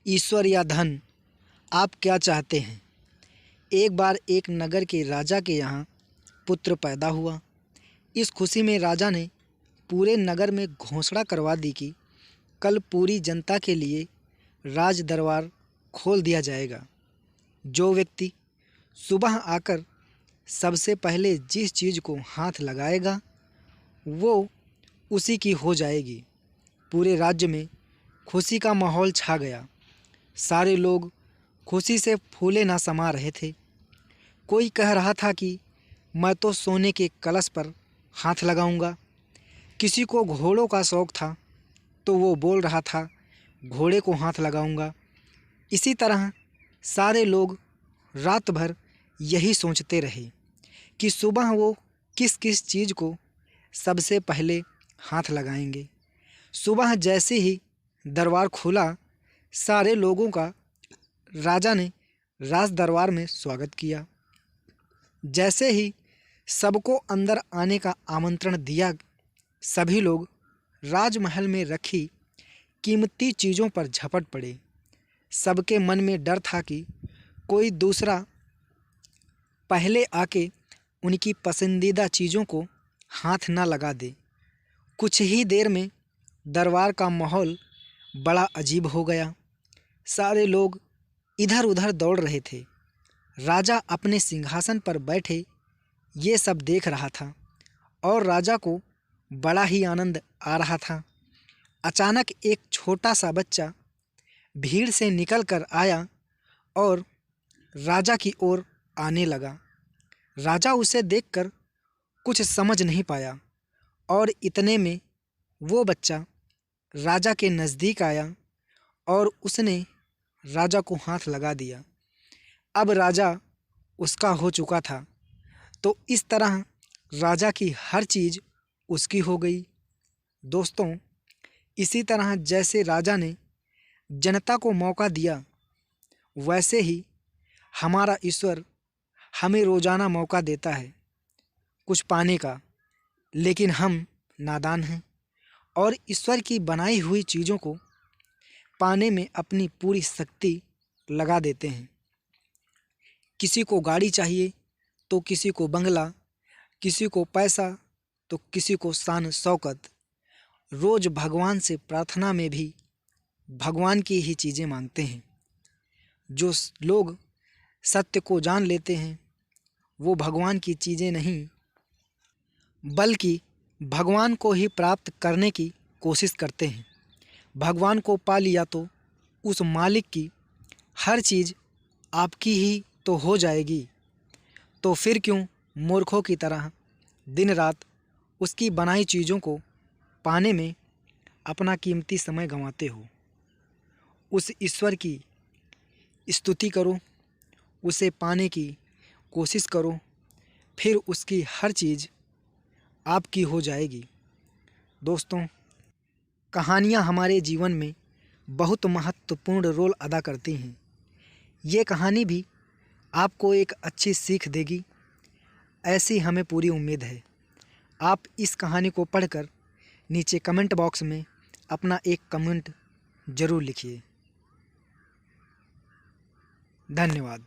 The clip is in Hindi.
ईश्वर या धन, आप क्या चाहते हैं? एक बार एक नगर के राजा के यहाँ पुत्र पैदा हुआ। इस खुशी में राजा ने पूरे नगर में घोषणा करवा दी कि कल पूरी जनता के लिए राज दरबार खोल दिया जाएगा। जो व्यक्ति सुबह आकर सबसे पहले जिस चीज़ को हाथ लगाएगा वो उसी की हो जाएगी। पूरे राज्य में खुशी का माहौल छा गया। सारे लोग खुशी से फूले ना समा रहे थे। कोई कह रहा था कि मैं तो सोने के कलश पर हाथ लगाऊंगा। किसी को घोड़ों का शौक़ था तो वो बोल रहा था घोड़े को हाथ लगाऊंगा। इसी तरह सारे लोग रात भर यही सोचते रहे कि सुबह वो किस किस चीज़ को सबसे पहले हाथ लगाएंगे। सुबह जैसे ही दरबार खुला, सारे लोगों का राजा ने राज दरबार में स्वागत किया। जैसे ही सबको अंदर आने का आमंत्रण दिया, सभी लोग राजमहल में रखी कीमती चीज़ों पर झपट पड़े। सबके मन में डर था कि कोई दूसरा पहले आके उनकी पसंदीदा चीज़ों को हाथ ना लगा दे। कुछ ही देर में दरबार का माहौल बड़ा अजीब हो गया। सारे लोग इधर उधर दौड़ रहे थे। राजा अपने सिंहासन पर बैठे ये सब देख रहा था और राजा को बड़ा ही आनंद आ रहा था। अचानक एक छोटा सा बच्चा भीड़ से निकल कर आया और राजा की ओर आने लगा। राजा उसे देखकर कुछ समझ नहीं पाया और इतने में वो बच्चा राजा के नज़दीक आया और उसने राजा को हाथ लगा दिया। अब राजा उसका हो चुका था, तो इस तरह राजा की हर चीज़ उसकी हो गई। दोस्तों, इसी तरह जैसे राजा ने जनता को मौका दिया, वैसे ही हमारा ईश्वर हमें रोज़ाना मौका देता है कुछ पाने का, लेकिन हम नादान हैं और ईश्वर की बनाई हुई चीज़ों को पाने में अपनी पूरी शक्ति लगा देते हैं। किसी को गाड़ी चाहिए तो किसी को बंगला, किसी को पैसा तो किसी को शान शौकत। रोज़ भगवान से प्रार्थना में भी भगवान की ही चीज़ें मांगते हैं। जो लोग सत्य को जान लेते हैं वो भगवान की चीज़ें नहीं बल्कि भगवान को ही प्राप्त करने की कोशिश करते हैं। भगवान को पा लिया तो उस मालिक की हर चीज़ आपकी ही तो हो जाएगी। तो फिर क्यों मूर्खों की तरह दिन रात उसकी बनाई चीज़ों को पाने में अपना कीमती समय गंवाते हो। उस ईश्वर की स्तुति करो, उसे पाने की कोशिश करो, फिर उसकी हर चीज़ आपकी हो जाएगी। दोस्तों, कहानियाँ हमारे जीवन में बहुत महत्वपूर्ण रोल अदा करती हैं। ये कहानी भी आपको एक अच्छी सीख देगी, ऐसी हमें पूरी उम्मीद है। आप इस कहानी को पढ़कर नीचे कमेंट बॉक्स में अपना एक कमेंट ज़रूर लिखिए। धन्यवाद।